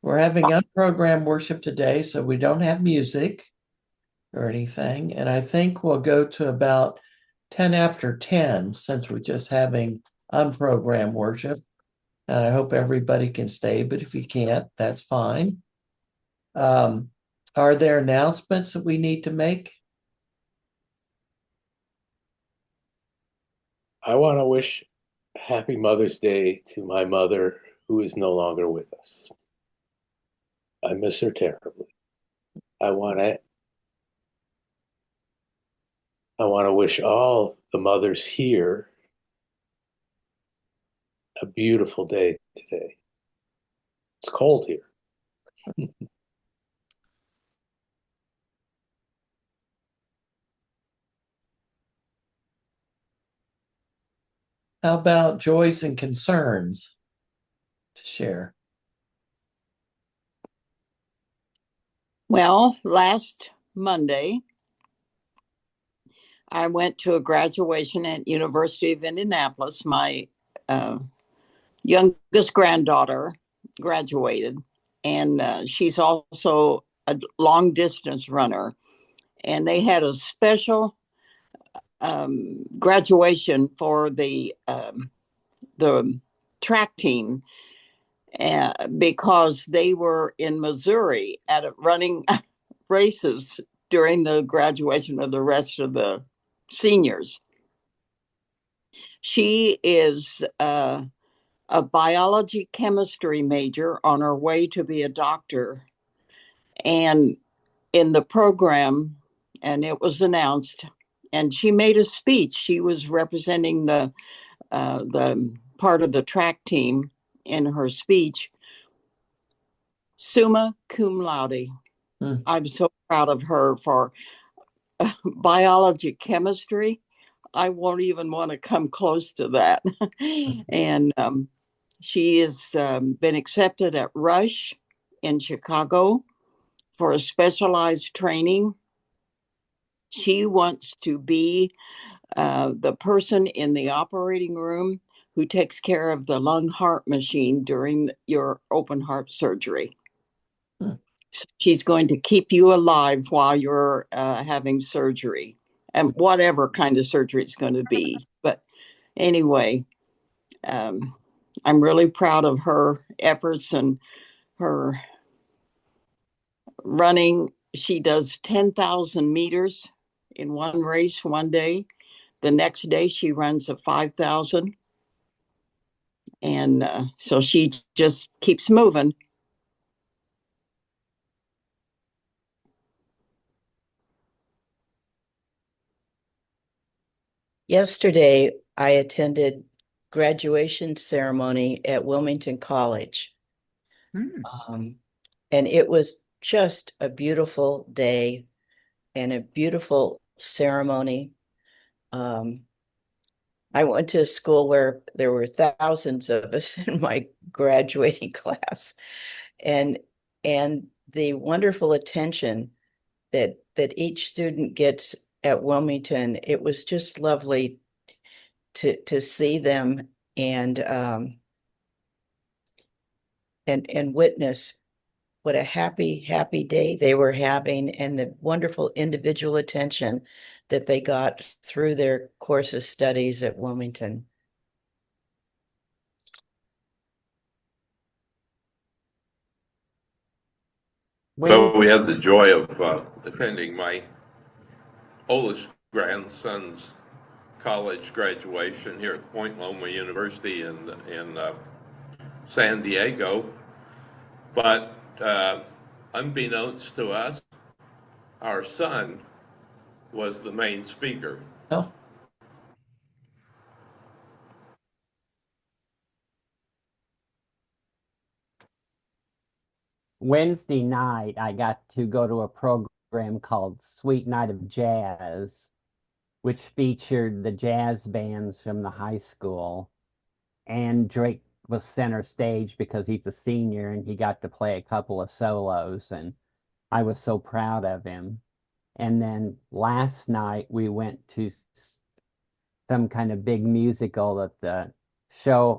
We're having unprogrammed worship today, so we don't have music or anything. And I think we'll go to about 10 after 10 since we're just having unprogrammed worship. And I hope everybody can stay, but if you can't, that's fine. Um, are there announcements that we need to make? I want to wish Happy Mother's Day to my mother, who is no longer with us. I miss her terribly. I want to I want to wish all the mothers here a beautiful day today. It's cold here. How about joys and concerns to share? Well, last Monday, I went to a graduation at University of Indianapolis. My uh, youngest granddaughter graduated, and she's also a long distance runner. And they had a special graduation for the track team because they were in Missouri at running races during the graduation of the rest of the seniors. She is a biology chemistry major on her way to be a doctor. And in the program, and it was announced, and she made a speech. She was representing the part of the track team in her speech, summa cum laude. Hmm. I'm so proud of her for biology chemistry. I won't even want to come close to that. And she has been accepted at Rush in Chicago for a specialized training. She wants to be the person in the operating room who takes care of the lung heart machine during your open heart surgery. Hmm. So she's going to keep you alive while you're having surgery, and whatever kind of surgery it's going to be. But anyway, um, I'm really proud of her efforts and her running. She does 10,000 meters in one race one day. The next day, she runs a 5,000. And so she just keeps moving. Yesterday, I attended graduation ceremony at Wilmington College. Hmm. Um, and it was just a beautiful day and a beautiful ceremony. Um, I went to a school where there were thousands of us in my graduating class, and and the wonderful attention that each student gets at Wilmington, it was just lovely to see them and witness what a happy day they were having and the wonderful individual attention that they got through their course of studies at Wilmington. When Well, we had the joy of attending my oldest grandson's college graduation here at Point Loma University in San Diego. But unbeknownst to us, our son was the main speaker. Oh, Wednesday night, I got to go to a program called Sweet Night of Jazz, which featured the jazz bands from the high school. And Drake was center stage because he's a senior and he got to play a couple of solos, and I was so proud of him. And then last night we went to some kind of big musical that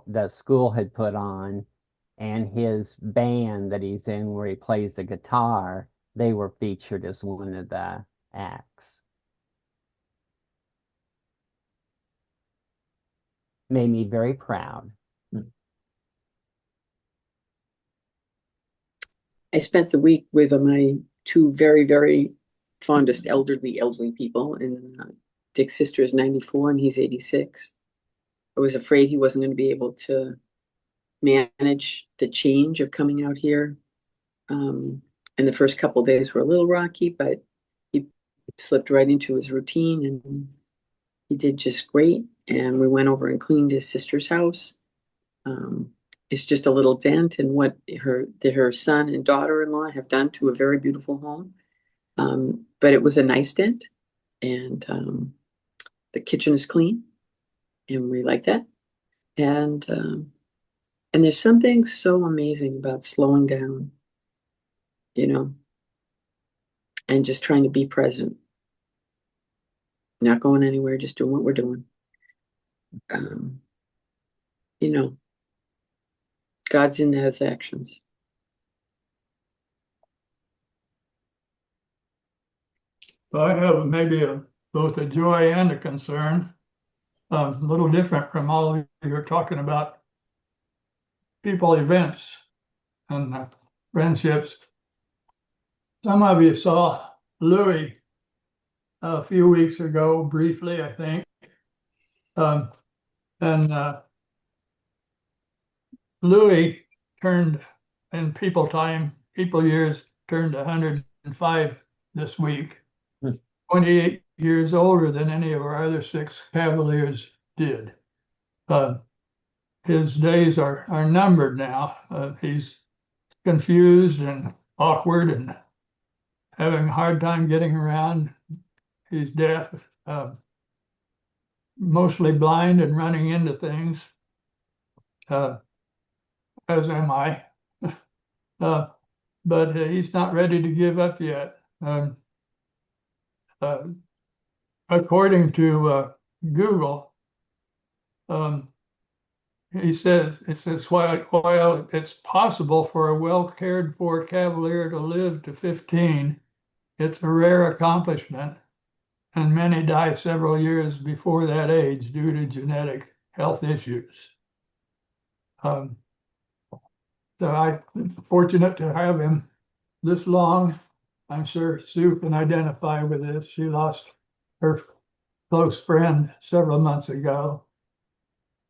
the school had put on, and his band that he's in, where he plays the guitar, they were featured as one of the acts. Made me very proud. I spent the week with my two very, very fondest elderly people. And Dick's sister is 94 and he's 86. I was afraid he wasn't going to be able to manage the change of coming out here. And the first couple of days were a little rocky, but he slipped right into his routine and he did just great. And we went over and cleaned his sister's house. It's just a little dent in what her son and daughter-in-law have done to a very beautiful home. But it was a nice dent, and the kitchen is clean, and we like that. And there's something so amazing about slowing down, you know, and just trying to be present, not going anywhere, just doing what we're doing. You know, God's in his actions. I have maybe both a joy and a concern. A little different from all of you are talking about people, events, and friendships. Some of you saw Louis a few weeks ago, briefly, I think. And Louis turned, in people years, turned 105 this week. 28 years older than any of our other six Cavaliers did. His days are numbered now. He's confused and awkward and having a hard time getting around. He's deaf, mostly blind and running into things, as am I. But he's not ready to give up yet. According to Google, it says while it's possible for a well cared for Cavalier to live to 15, it's a rare accomplishment, and many die several years before that age due to genetic health issues. So I'm fortunate to have him this long. I'm sure Sue can identify with this. She lost her close friend several months ago,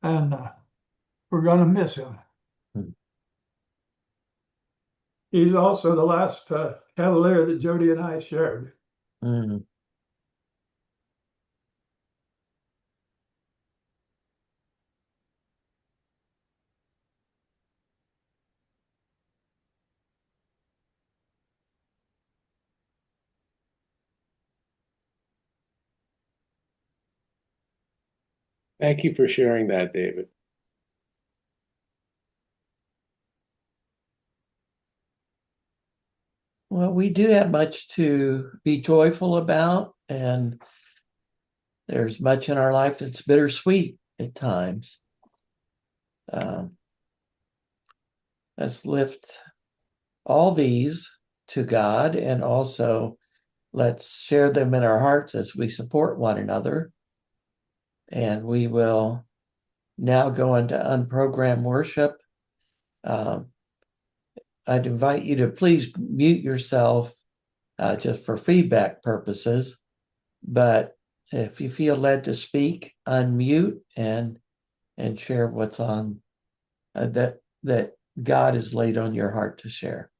and we're going to miss him. He's also the last Cavalier that Jody and I shared. Thank you for sharing that, David. Well, we do have much to be joyful about, and there's much in our life that's bittersweet at times. Let's lift all these to God, and also let's share them in our hearts as we support one another. And we will now go into unprogrammed worship. I'd invite you to please mute yourself just for feedback purposes. But if you feel led to speak, unmute and share what's on that God has laid on your heart to share.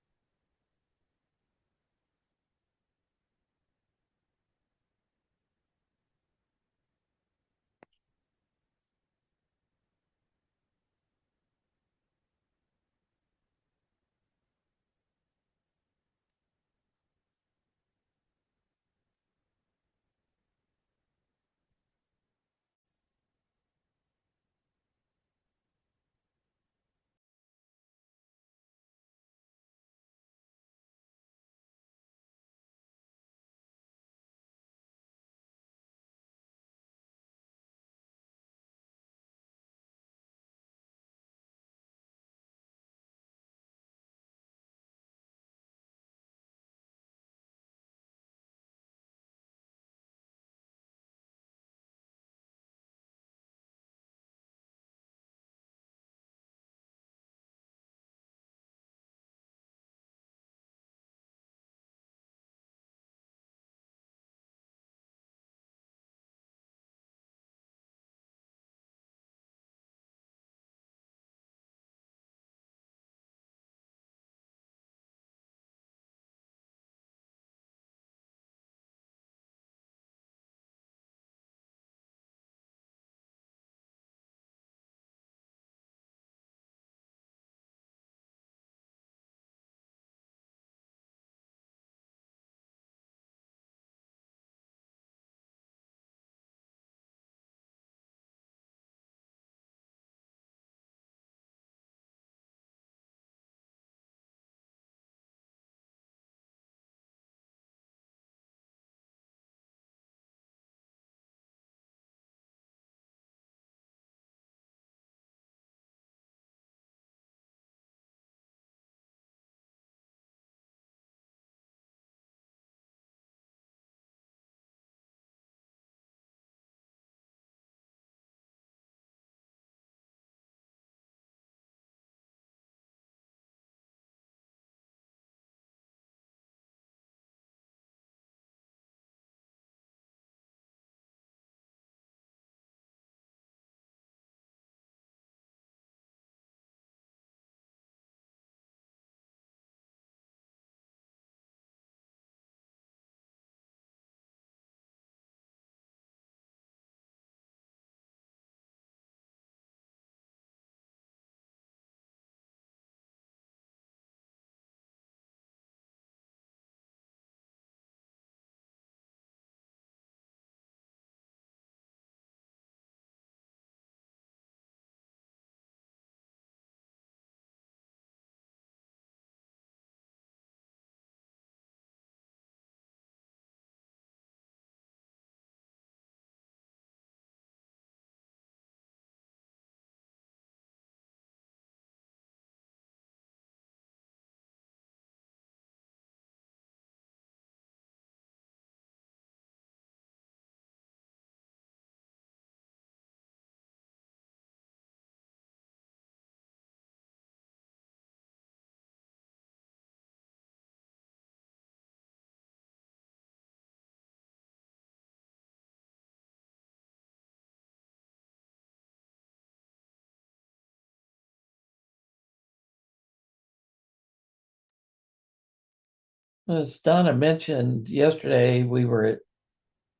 As Donna mentioned yesterday, we were at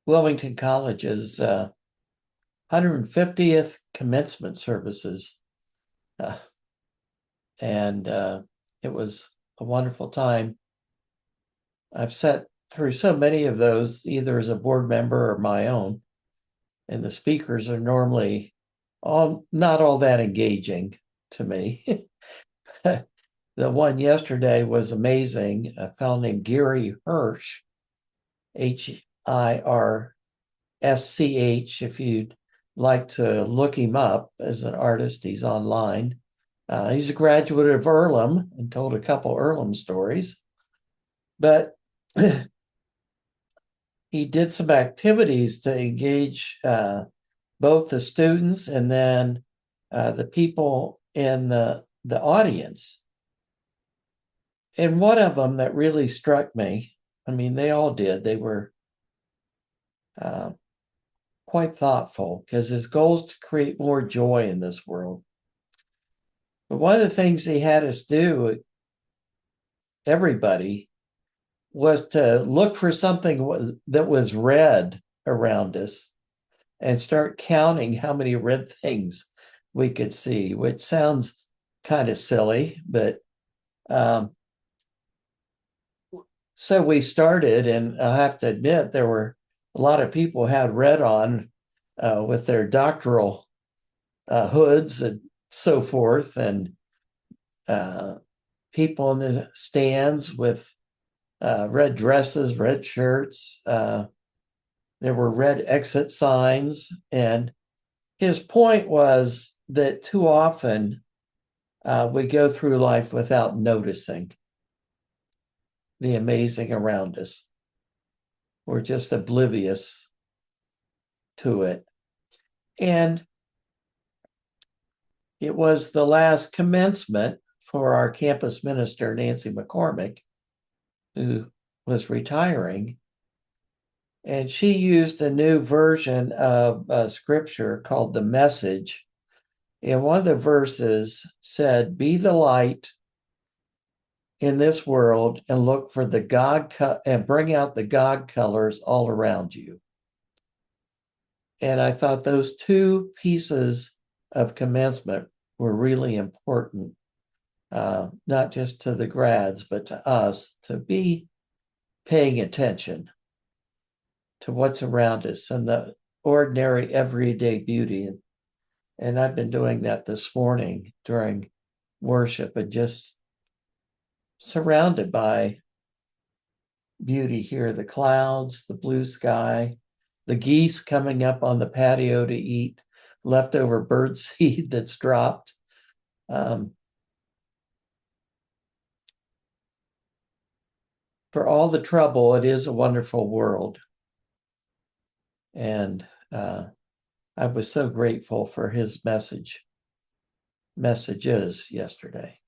Wilmington College's 150th commencement services. Uh, and it was a wonderful time. I've sat through so many of those, either as a board member or my own, and the speakers are normally not all that engaging to me. The one yesterday was amazing. A fellow named Gary Hirsch, HIRSCH, if you'd like to look him up as an artist, he's online. He's a graduate of Earlham and told a couple Earlham stories, but he did some activities to engage both the students and then the people in the audience. And one of them that really struck me, I mean, they all did, they were quite thoughtful because his goal is to create more joy in this world. But one of the things he had us do, everybody, was to look for something that was red around us and start counting how many red things we could see, which sounds kind of silly, but so we started, and I have to admit, there were a lot of people had red on with their doctoral hoods and so forth, and people in the stands with red dresses, red shirts. There were red exit signs. And his point was that too often we go through life without noticing the amazing around us. We're just oblivious to it. And it was the last commencement for our campus minister, Nancy McCormick, who was retiring. And she used a new version of scripture called The Message. And one of the verses said, "Be the light in this world and look for the and bring out the God colors all around you." And I thought those two pieces of commencement were really important, not just to the grads, but to us, to be paying attention to what's around us and the ordinary everyday beauty. And I've been doing that this morning during worship, and just surrounded by beauty here, the clouds, the blue sky, the geese coming up on the patio to eat leftover bird seed that's dropped. For all the trouble, it is a wonderful world. And I was so grateful for his messages yesterday.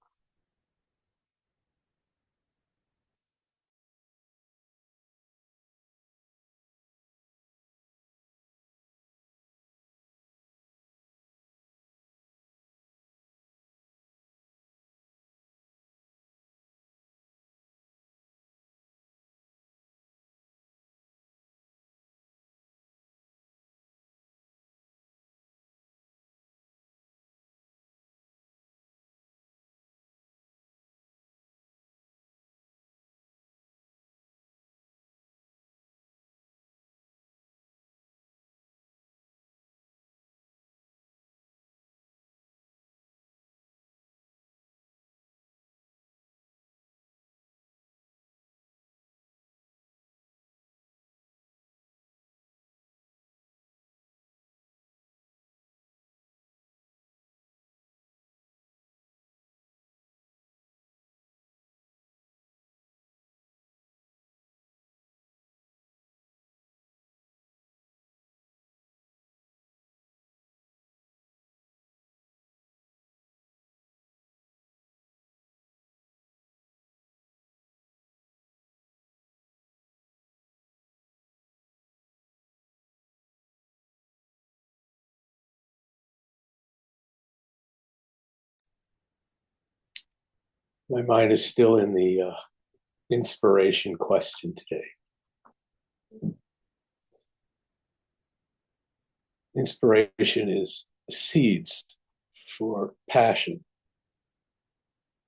My mind is still in the inspiration question today. Inspiration is seeds for passion.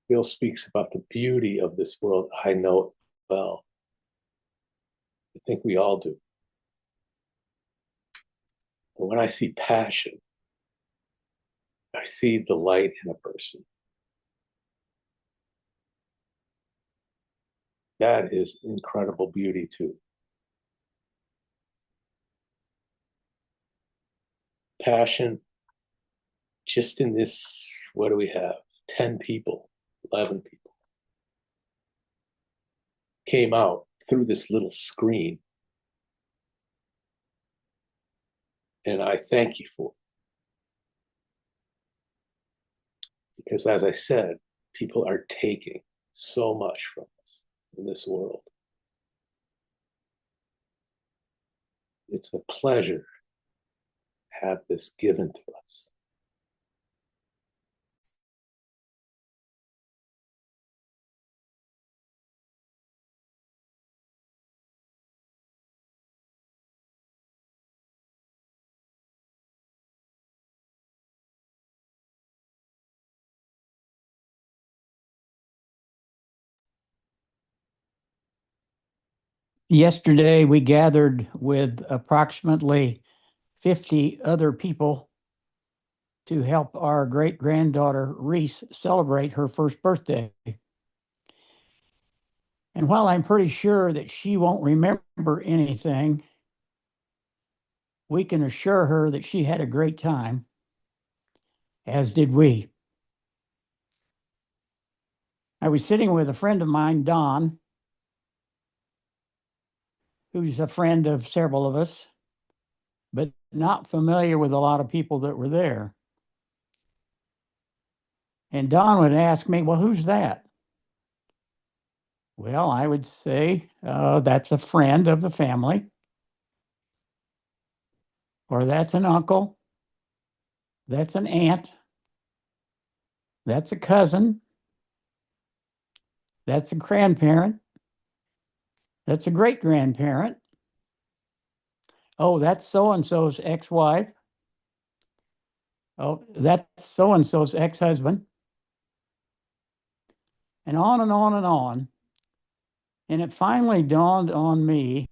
Bill speaks about the beauty of this world. I know it well. I think we all do. But when I see passion, I see the light in a person. That is incredible beauty too. Passion, just in this, what do we have? 10 people, 11 people came out through this little screen. And I thank you for it. Because as I said, people are taking so much from us in this world. It's a pleasure to have this given to us. Yesterday, we gathered with approximately 50 other people to help our great granddaughter Reese celebrate her first birthday. And while I'm pretty sure that she won't remember anything, we can assure her that she had a great time, as did we. I was sitting with a friend of mine, Don, who's a friend of several of us, but not familiar with a lot of people that were there. And Don would ask me, well, who's that? Well, I would say that's a friend of the family, or that's an uncle, that's an aunt, that's a cousin, that's a grandparent, that's a great grandparent. Oh, that's so and so's ex wife. Oh, that's so and so's ex husband. And on and on and on. And it finally dawned on me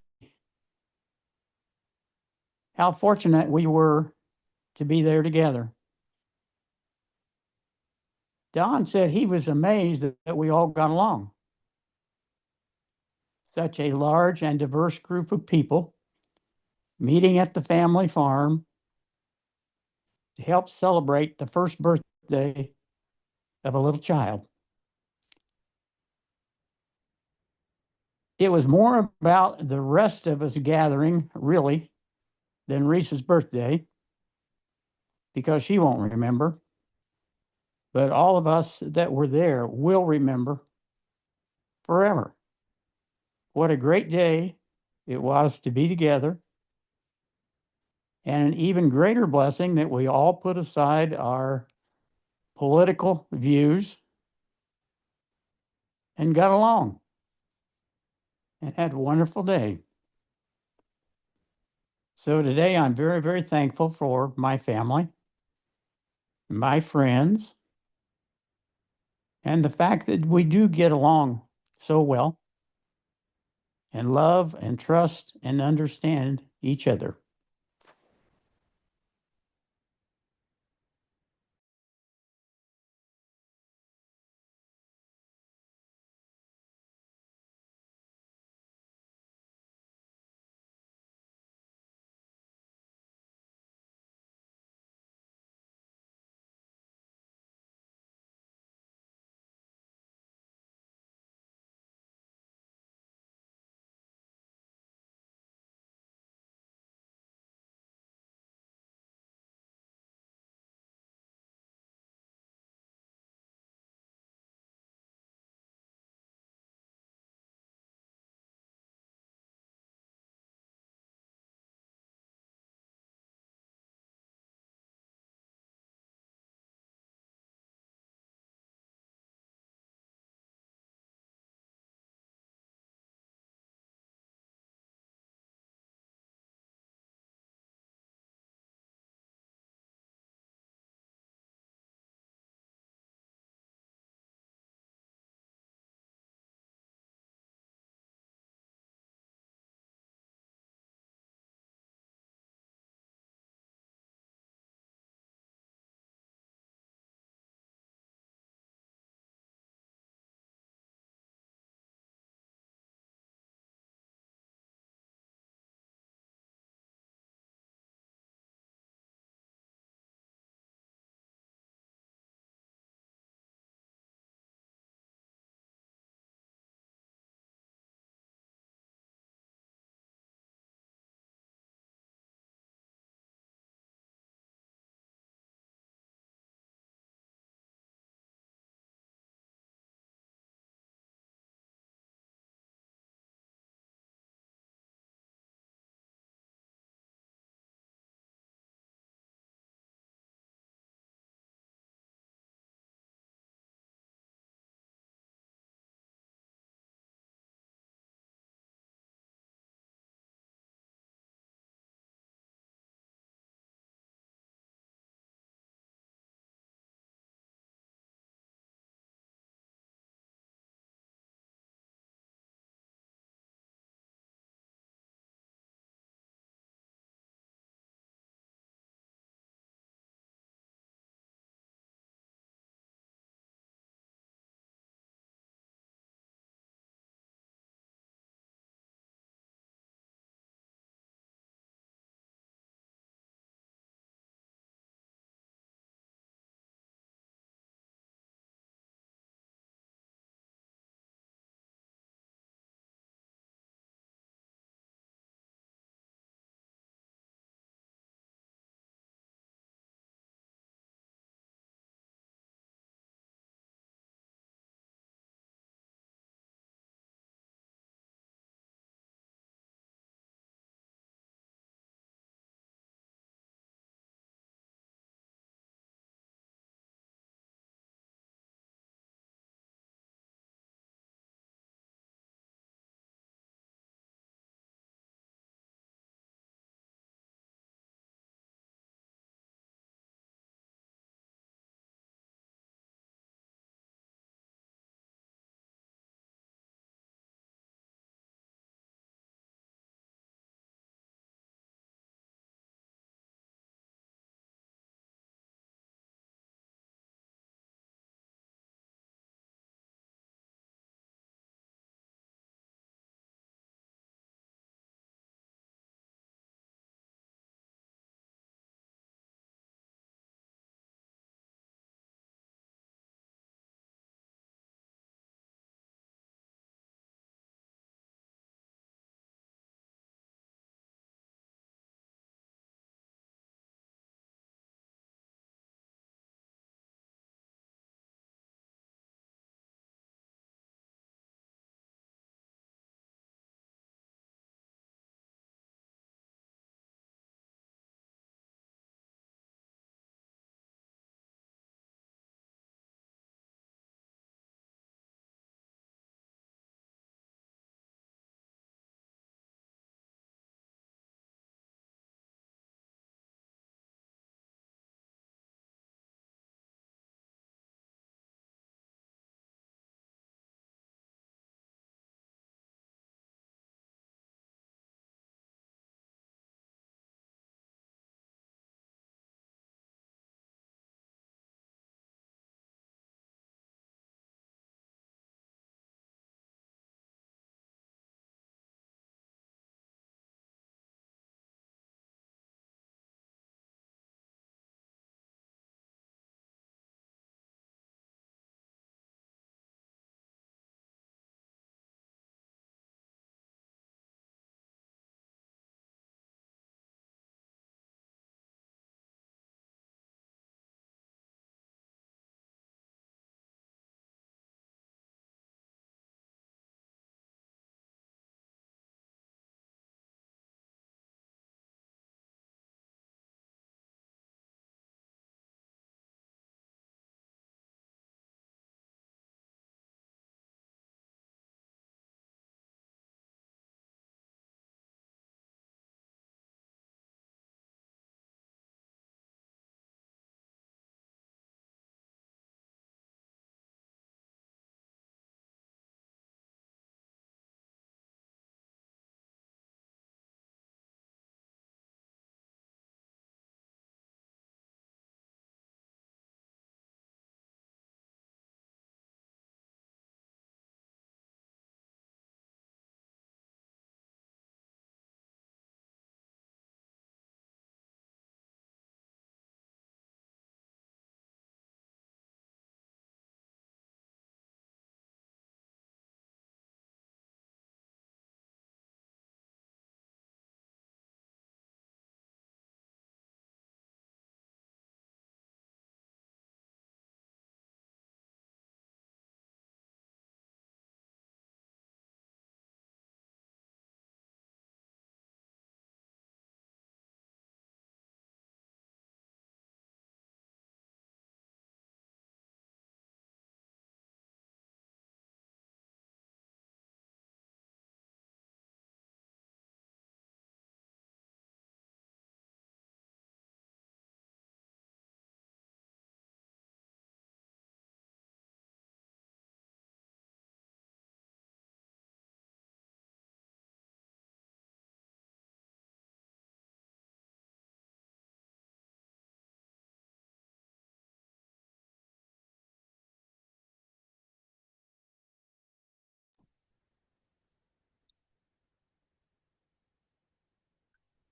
how fortunate we were to be there together. Don said he was amazed that we all got along. Such a large and diverse group of people meeting at the family farm to help celebrate the first birthday of a little child. It was more about the rest of us gathering, really, than Reese's birthday, because she won't remember. But all of us that were there will remember forever. What a great day it was to be together, and an even greater blessing that we all put aside our political views and got along and had a wonderful day. So today I'm very, very thankful for my family, my friends, and the fact that we do get along so well and love and trust and understand each other.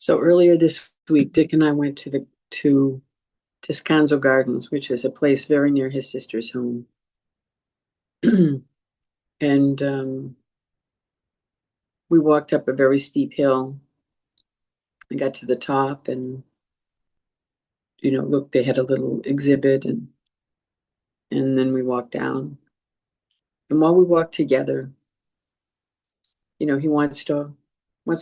So earlier this week, Dick and I went to Descanso Gardens, which is a place very near his sister's home. And we walked up a very steep hill and got to the top, and look, they had a little exhibit, and then we walked down. And while we walked together, he once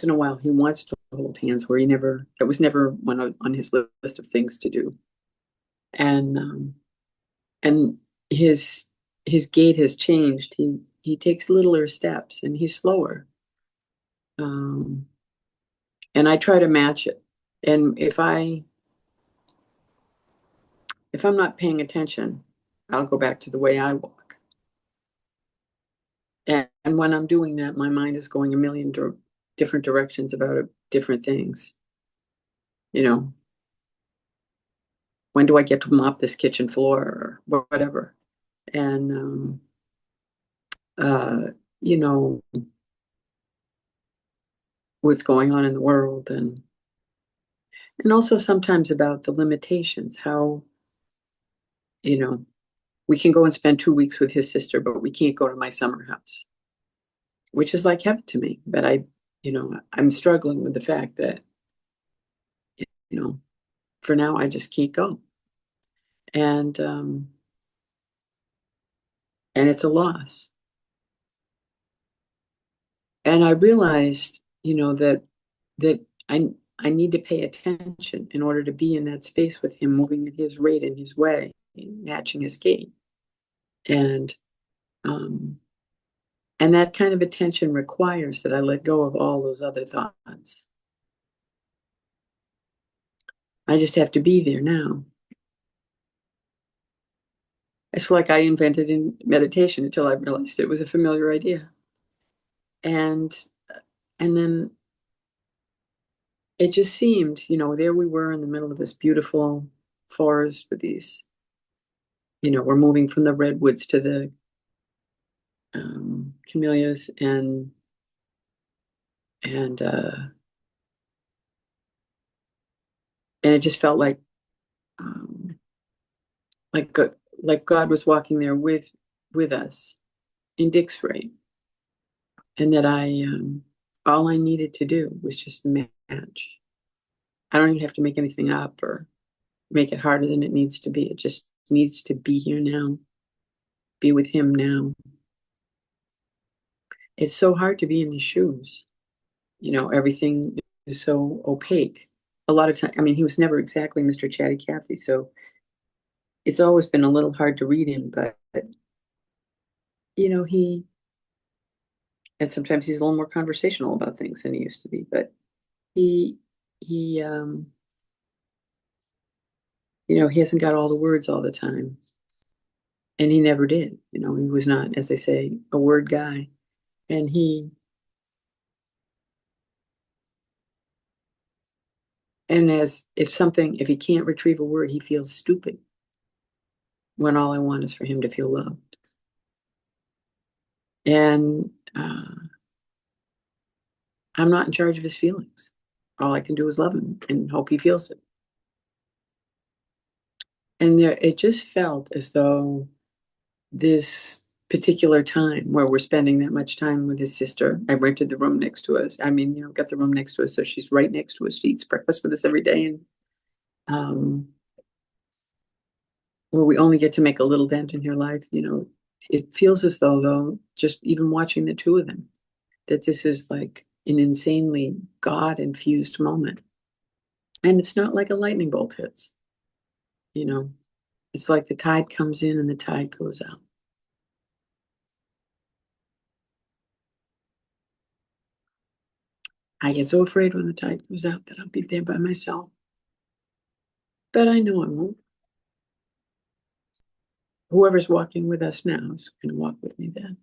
in a while, he wants to hold hands, where that was never one on his list of things to do. And his gait has changed. He takes littler steps, and he's slower. And I try to match it. And if I'm not paying attention, I'll go back to the way I walk. And when I'm doing that, my mind is going a million different directions about different things. When do I get to mop this kitchen floor, or whatever? And what's going on in the world, and also sometimes about the limitations, how we can go and spend 2 weeks with his sister, but we can't go to my summer house, which is like heaven to me. But I'm struggling with the fact that for now I just can't go, and it's a loss. And I realized that I need to pay attention in order to be in that space with him, moving at his rate and his way, matching his gait. And that kind of attention requires that I let go of all those other thoughts. I just have to be there now. It's like I invented in meditation until I realized it was a familiar idea. And then it just seemed, there we were in the middle of this beautiful forest with these, we're moving from the redwoods to the camellias, and it just felt like God was walking there with us in Dick's rate, and that all I needed to do was just match. I don't even have to make anything up or make it harder than it needs to be. It just needs to be here now, be with him now. It's so hard to be in his shoes. Everything is so opaque. A lot of time, he was never exactly Mr. Chatty Cathy, so it's always been a little hard to read him, but and sometimes he's a little more conversational about things than he used to be, but he hasn't got all the words all the time, and he never did. He was not, as they say, a word guy, and if he can't retrieve a word, he feels stupid, when all I want is for him to feel loved. And I'm not in charge of his feelings. All I can do is love him and hope he feels it. And it just felt as though this particular time where we're spending that much time with his sister, I rented the room next to us. Got the room next to us, so she's right next to us. She eats breakfast with us every day, and where we only get to make a little dent in her life. It feels as though just even watching the two of them, that this is like an insanely God-infused moment. And it's not like a lightning bolt hits. It's like the tide comes in and the tide goes out. I get so afraid when the tide goes out that I'll be there by myself. But I know I won't. Whoever's walking with us now is going to walk with me then.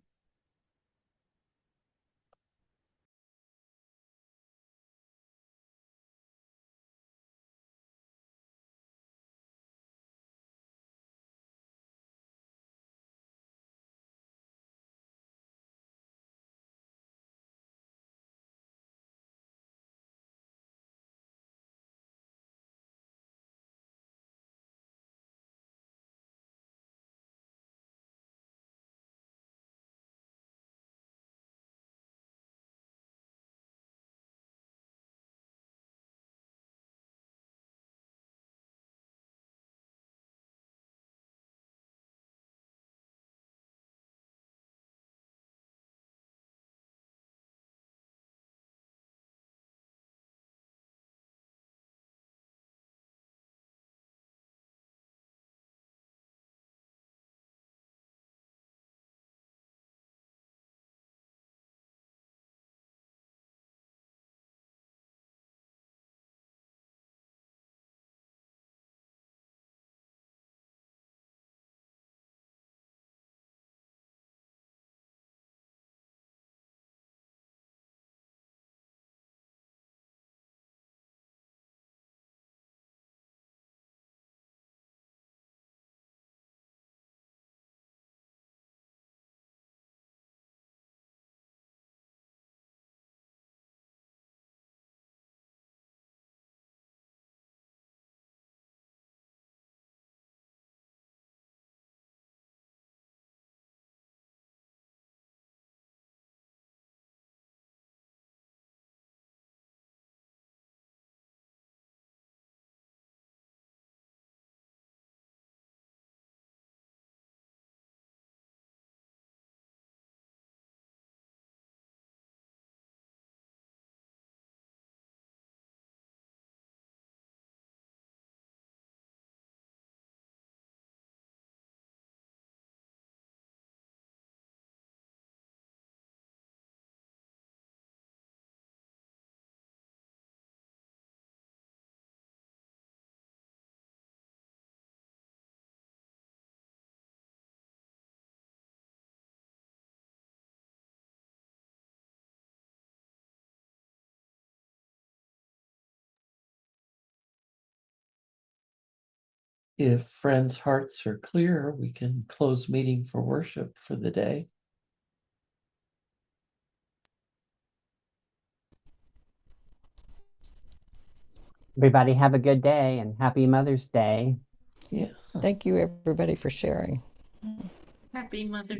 if friends' hearts are clear, we can close meeting for worship for the day. Everybody have a good day and happy Mother's Day. Yeah. Thank you, everybody, for sharing. Happy Mother's